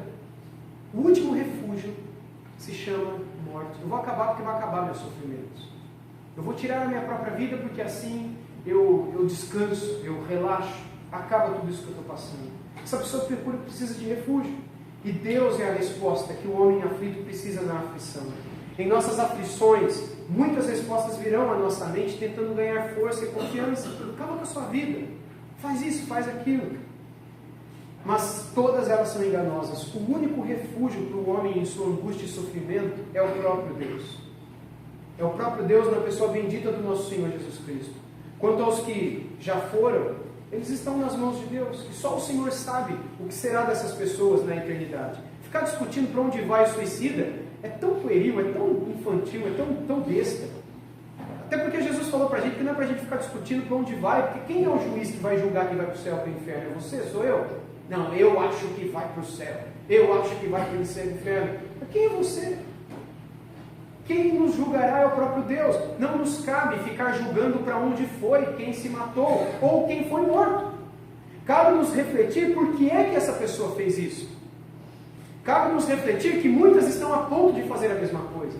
o último refúgio se chama morte. Eu vou acabar porque vai acabar meus sofrimentos. Eu vou tirar a minha própria vida porque assim eu descanso, eu relaxo. acaba tudo isso que eu estou passando. Essa pessoa precisa de refúgio. E Deus é a resposta que o homem aflito precisa na aflição. Em nossas aflições, muitas respostas virão à nossa mente tentando ganhar força e confiança. Acaba com a sua vida. Faz isso, faz aquilo. Mas todas elas são enganosas. O único refúgio para o homem em sua angústia e sofrimento é o próprio Deus. É o próprio Deus na pessoa bendita do nosso Senhor Jesus Cristo. Quanto aos que já foram, eles estão nas mãos de Deus. E só o Senhor sabe o que será dessas pessoas na eternidade. Ficar discutindo para onde vai o suicida é tão pueril, é tão infantil, é tão besta. Até porque Jesus falou para a gente que não é para a gente ficar discutindo para onde vai, porque quem é o juiz que vai julgar quem vai para o céu ou para o inferno? É você? Sou eu? Não, eu acho que vai para o céu. Eu acho que vai para o inferno. Mas quem é você? Quem nos julgará é o próprio Deus. Não nos cabe ficar julgando para onde foi, quem se matou ou quem foi morto. Cabe nos refletir por que é que essa pessoa fez isso. Cabe nos refletir que muitas estão a ponto de fazer a mesma coisa.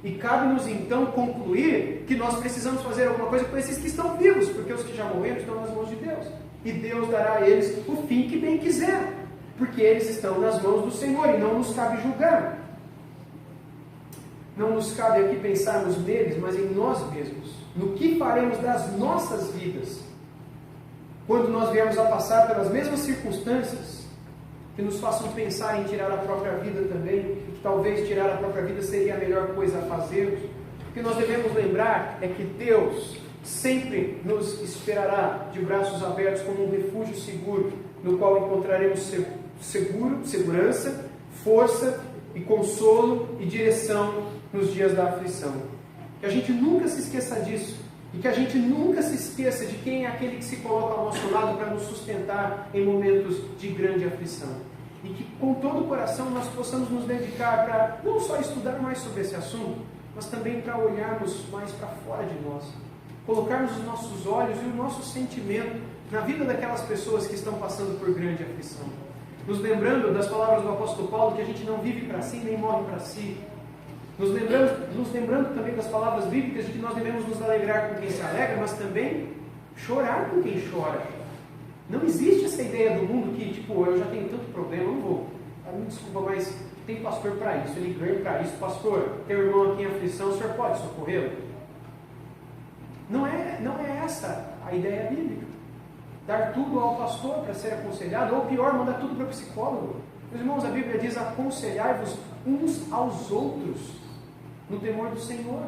E cabe-nos então concluir que nós precisamos fazer alguma coisa com esses que estão vivos, porque os que já morreram estão nas mãos de Deus. E Deus dará a eles o fim que bem quiser, porque eles estão nas mãos do Senhor e não nos cabe julgar. Não nos cabe aqui pensarmos neles, mas em nós mesmos. No que faremos das nossas vidas quando nós viemos a passar pelas mesmas circunstâncias que nos façam pensar em tirar a própria vida também, e que talvez tirar a própria vida seria a melhor coisa a fazer. O que nós devemos lembrar é que Deus sempre nos esperará de braços abertos como um refúgio seguro, no qual encontraremos segurança, força e consolo e direção nos dias da aflição. Que a gente nunca se esqueça disso, e que a gente nunca se esqueça de quem é aquele que se coloca ao nosso lado para nos sustentar em momentos de grande aflição. E que com todo o coração nós possamos nos dedicar para não só estudar mais sobre esse assunto, mas também para olharmos mais para fora de nós. Colocarmos os nossos olhos e o nosso sentimento na vida daquelas pessoas que estão passando por grande aflição. Nos lembrando das palavras do apóstolo Paulo, que a gente não vive para si, nem morre para si. Nos lembrando também das palavras bíblicas de que nós devemos nos alegrar com quem se alegra, mas também chorar com quem chora. Não existe essa ideia do mundo que, tipo, eu já tenho tanto problema, eu não vou. Me desculpa, mas tem pastor para isso, ele ganha para isso. Pastor, tem um irmão aqui em aflição, o senhor pode socorrê-lo? Não é essa a ideia bíblica. Dar tudo ao pastor para ser aconselhado, ou pior, mandar tudo para o psicólogo. Meus irmãos, a Bíblia diz: aconselhai-vos uns aos outros no temor do Senhor.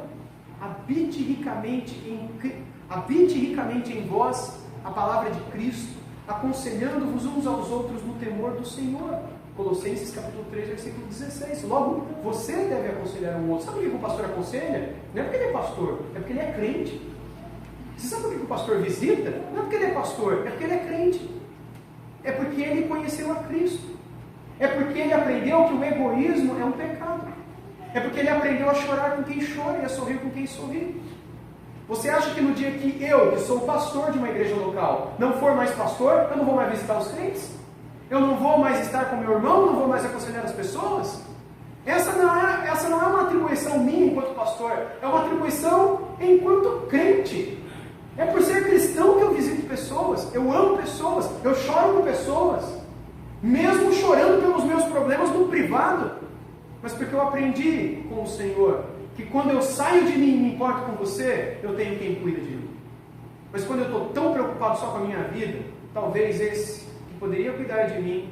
Habite ricamente em vós a palavra de Cristo, aconselhando-vos uns aos outros no temor do Senhor. Colossenses capítulo 3, versículo 16. Logo, você deve aconselhar um outro. Sabe por que o pastor aconselha? Não é porque ele é pastor, é porque ele é crente. Você sabe por que o pastor visita? Não é porque ele é pastor, é porque ele é crente. É porque ele conheceu a Cristo. É porque ele aprendeu que o egoísmo é um pecado. É porque ele aprendeu a chorar com quem chora e a sorrir com quem sorri. Você acha que no dia que eu, que sou pastor de uma igreja local, não for mais pastor, eu não vou mais visitar os crentes? Eu não vou mais estar com meu irmão? Não vou mais aconselhar as pessoas? Essa não é uma atribuição minha enquanto pastor, é uma atribuição enquanto crente. É por ser cristão que eu visito pessoas, eu amo pessoas, eu choro com pessoas, mesmo chorando pelos meus problemas no privado, mas porque eu aprendi com o Senhor que quando eu saio de mim e me importo com você, eu tenho quem cuida de mim. Mas quando eu estou tão preocupado só com a minha vida, talvez esse que poderia cuidar de mim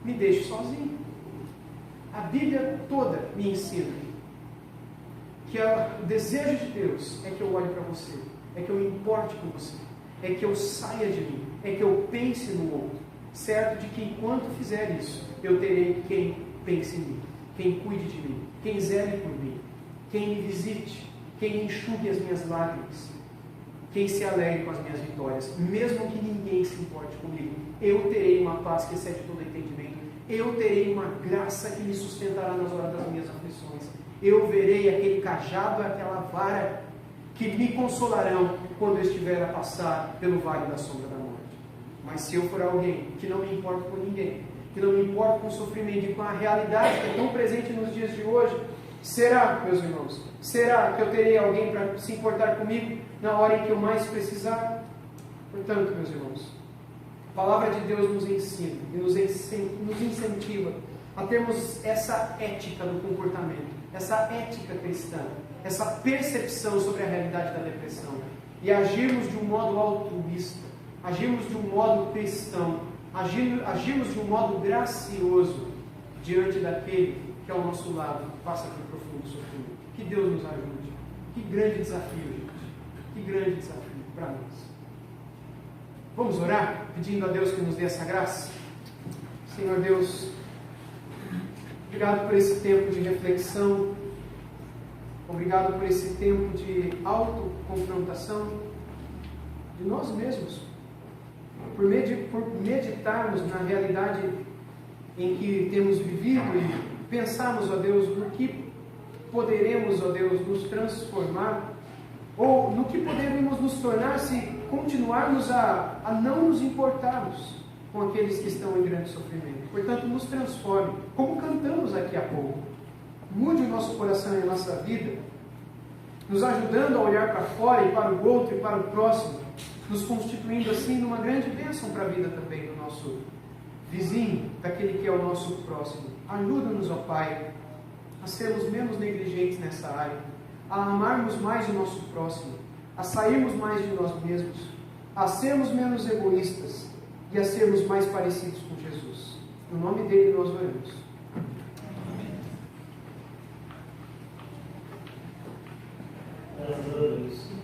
me deixe sozinho. A Bíblia toda me ensina que o desejo de Deus é que eu olhe para você, é que eu me importe com você, é que eu saia de mim, é que eu pense no outro, certo de que enquanto fizer isso, eu terei quem pense em mim, quem cuide de mim, quem zele por mim, quem me visite, quem enxugue as minhas lágrimas, quem se alegre com as minhas vitórias, mesmo que ninguém se importe comigo. Eu terei uma paz que excede todo entendimento, eu terei uma graça que me sustentará nas horas das minhas aflições, eu verei aquele cajado, aquela vara que me consolarão quando eu estiver a passar pelo vale da sombra da morte. Mas se eu for alguém que não me importa com ninguém, que não me importa com o sofrimento e com a realidade que é tão presente nos dias de hoje, será, meus irmãos, será que eu terei alguém para se importar comigo na hora em que eu mais precisar? Portanto, meus irmãos, A palavra de Deus nos ensina e nos incentiva a termos essa ética do comportamento, essa ética cristã, essa percepção sobre a realidade da depressão e agirmos de um modo altruísta, agirmos de um modo cristão, agirmos de um modo gracioso diante daquele que ao nosso lado passa por profundo sofrimento. Que Deus nos ajude. Que grande desafio, gente. Que grande desafio para nós. Vamos orar, pedindo a Deus que nos dê essa graça? Senhor Deus, obrigado por esse tempo de reflexão, obrigado por esse tempo de autoconfrontação de nós mesmos, por meditarmos na realidade em que temos vivido e pensarmos, ó Deus, no que poderemos, ó Deus, nos transformar, ou no que poderíamos nos tornar se continuarmos a não nos importarmos com aqueles que estão em grande sofrimento. Portanto, nos transforme, como cantamos aqui há pouco. Mude o nosso coração e a nossa vida, nos ajudando a olhar para fora e para o outro e para o próximo, nos constituindo assim numa grande bênção para a vida também do nosso vizinho, daquele que é o nosso próximo. Ajuda-nos, ó Pai, a sermos menos negligentes nessa área, a amarmos mais o nosso próximo, a sairmos mais de nós mesmos, a sermos menos egoístas e a sermos mais parecidos com Jesus. No nome dele nós oramos. Graças a Deus.